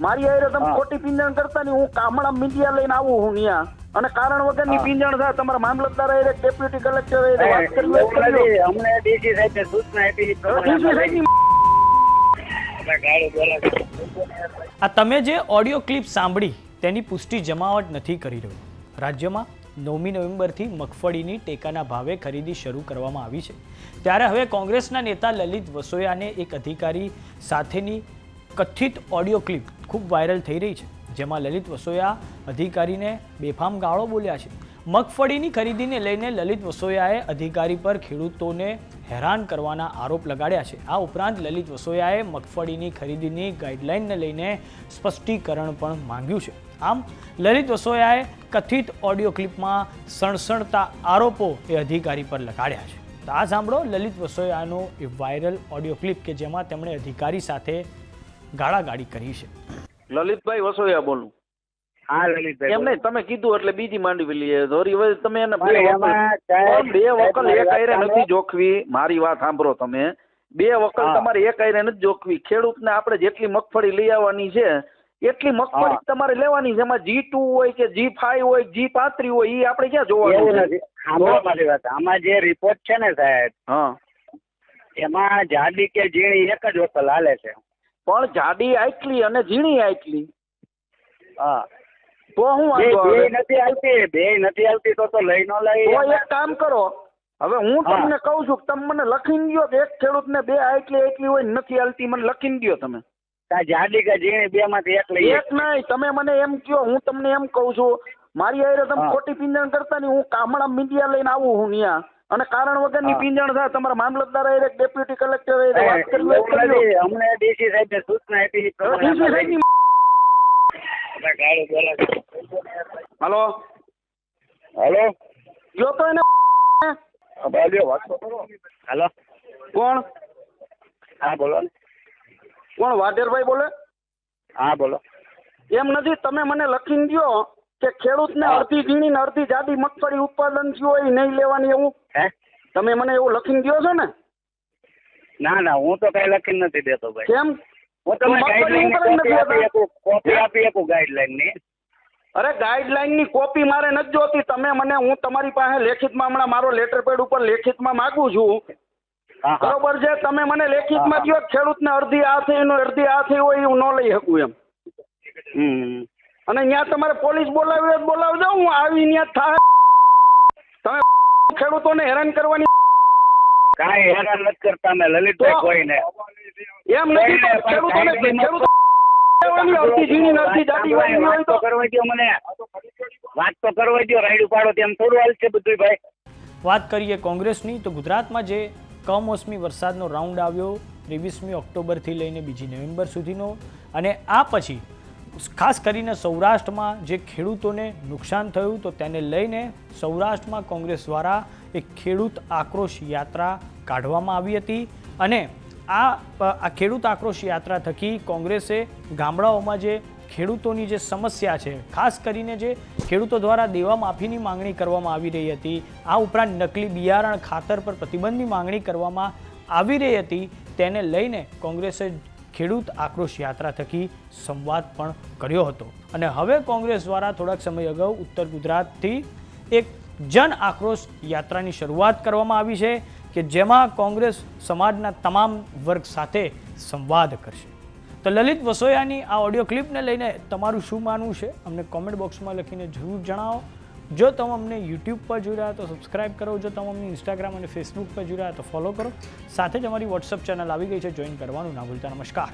મારી હારે તમે ખોટી પીંજણ કરતા નહીં. હું કામડા મીડિયા લઈને આવું હું ત્યાં અને કારણ વગરની પીંજણ થાય. તમારા મામલતદાર હારે ડેપ્યુટી કલેક્ટર હારે વાત કરી અમને ડીસી સાહેબે સૂચના આપી. આ તમે જે ઓડિયો ક્લિપ સાંભળી તેની પુષ્ટિ જમાવટ નથી કરી રહ્યું. રાજ્યમાં 9મી નવેમ્બરથી મગફળીની ટેકાના ભાવે ખરીદી શરૂ કરવામાં આવી છે. ત્યારે હવે કોંગ્રેસના નેતા લલિત વસોયાને એક અધિકારી સાથેની કથિત ઓડિયો ક્લિપ ખૂબ વાયરલ થઈ રહી છે, જેમાં લલિત વસોયા અધિકારીને બેફામ ગાળો બોલ્યા છે. મગફળીની ખરીદીને લઈને લલિત વસોયાએ અધિકારી પર ખેડૂતોને હેરાન કરવાના આરોપ લગાડ્યા છે. આ ઉપરાંત લલિત વસોયાએ મગફળીની ખરીદીની ગાઈડલાઇનને લઈને સ્પષ્ટીકરણ પણ માંગ્યું છે. આમ લલિત વસોયાએ કથિત ઓડિયો ક્લિપમાં સણસણતા આરોપો એ અધિકારી પર લગાડ્યા છે. તો આ સાંભળો લલિત વસોયાનો એ વાયરલ ઓડિયો ક્લિપ કે જેમાં તેમણે અધિકારી સાથે ગાળાગાળી કરી છે. લલિતભાઈ વસોયા બોલું. હા લલિતભાઈ, એમ નહીં, તમે કીધું એટલે બીજી માંડવી લઈએ. ધોરી હવે તમે એને બે વકલ એક આયરે નથી જોખવી. મારી વાત સાંભળો તમે. બે વકલ તમારે એક આયરે નથી જોખવી. ખેડૂતને આપણે જેટલી મગફળી લઈ આવવાની છે એટલી મગફળી તમારે લેવાની છે. એમાં G2 હોય કે G5 હોય G35 હોય એ આપણે ક્યાં જોવાનું છે? આમાં જે રિપોર્ટ છે ને સાહેબ, એમાં જાડી કે ઝીણી એક જ વકલ હાલે છે. પણ જાડી આટલી અને ઝીણી આટલી. હા, તો હું બે નથી હાલતી તો લઈ ન લઈ. તો એક કામ કરો, હવે હું તમને કહું છું, તમે મને લખીને દો કે એક ખેડૂતને બે આટલી હોય નથી હાલતી, મને લખીને દો તમે. જાડી કે ઝીણી બે માંથી એક લઈ. એક નહીં, તમે મને એમ કહો, હું તમને એમ કહું છું, મારી હારે તમે ખોટી પીંજણ કરતા નહીં. હું કામડા મીડિયા લઈને આવું હું ત્યાં અને કારણ વગરની પીંજણ થાય. તમારા મામલતદાર હારે ડેપ્યુટી કલેક્ટર હારે વાત કરી. અમને ડીસી સાહેબે સૂચના આપી. હલો હેલો, જો તો એને હેલો, કોણ? હા બોલો. કોણ? વાઢેરભાઈ બોલે? હા બોલો. એમ નથી, તમે મને લખીને દો કે ખેડૂતને અડધી ઝીણી ને અડધી જાડી મગફળી ઉત્પાદન થયું હોય નહીં લેવાની, એવું તમે મને એવું લખીને દો છો ને? ના, હું તો કઈ લખીને નથી દેતો ભાઈ. કેમ? હું તમને ગાઈડલાઈન કોપી આપી આપું ગાઈડલાઈન ની. અરે ગાઈડલાઈન ની કોપી મારે નથી જોતી. તમે મને, હું તમારી પાસે લેખિતમાં હમણાં મારો લેટર પેડ ઉપર લેખિતમાં માગું છું, બરોબર છે? તમે મને લેખિતમાં દો ખેડૂતને અડધી આ થઈ અડધી આ થઈ હોય એવું ન લઈ શકું એમ. અને ત્યાં તમારે પોલીસ બોલાવજો, હું આવી ત્યાં થાય. તમે ખેડૂતોને હેરાન કરવાની કાંઈ હેરાન નથી કરતા મેં લલિતભાઈ કોઈને. એમ નથી, ખેડૂતોને વાત તો કરવા દો મને, વાત તો કરવા દો. રાયડું પાડો તેમ થોડું હાલશે બધું ભાઈ. વાત કરીએ કોંગ્રેસની, તો ગુજરાતમાં જે કમોસમી વરસાદનો રાઉન્ડ આવ્યો 23મી ઓક્ટોબરથી લઈને 2 નવેમ્બર સુધીનો, અને આ પછી ખાસ કરીને સૌરાષ્ટ્રમાં જે ખેડૂતોને નુકસાન થયું તો તેને લઈને સૌરાષ્ટ્રમાં કોંગ્રેસ દ્વારા એક ખેડૂત આક્રોશ યાત્રા કાઢવામાં આવી હતી. અને આ ખેડૂત આક્રોશ યાત્રા થકી કોંગ્રેસે ગામડાઓમાં જે ખેડૂતોની જે સમસ્યા છે, ખાસ કરીને જે ખેડૂતો દ્વારા દેવા માફીની માંગણી કરવામાં આવી રહી હતી, આ ઉપરાંત નકલી બિયારણ ખાતર પર પ્રતિબંધની માંગણી કરવામાં આવી રહી હતી, તેને લઈને કોંગ્રેસે ખેડૂત આક્રોશ યાત્રા થકી સંવાદ પણ કર્યો હતો. અને હવે કોંગ્રેસ દ્વારા થોડાક સમય અગાઉ ઉત્તર ગુજરાતથી એક જન આક્રોશ યાત્રાની શરૂઆત કરવામાં આવી છે કે જેમાં કોંગ્રેસ સમાજના તમામ વર્ગ સાથે સંવાદ કરશે. તો લલિત વસોયાની આ ઓડિયો ક્લિપને લઈને તમારું શું માનવું છે અમને કોમેન્ટ બોક્સમાં લખીને જરૂર જણાવો. જો તમે અમને યુટ્યુબ પર જોઈ રહ્યા તો સબસ્ક્રાઇબ કરો. જો તમે અમને ઇન્સ્ટાગ્રામ અને ફેસબુક પર જોઈ રહ્યા તો ફોલો કરો. સાથે જ અમારી વોટ્સઅપ ચેનલ આવી ગઈ છે, જોઈન કરવાનું ના ભૂલતા. નમસ્કાર.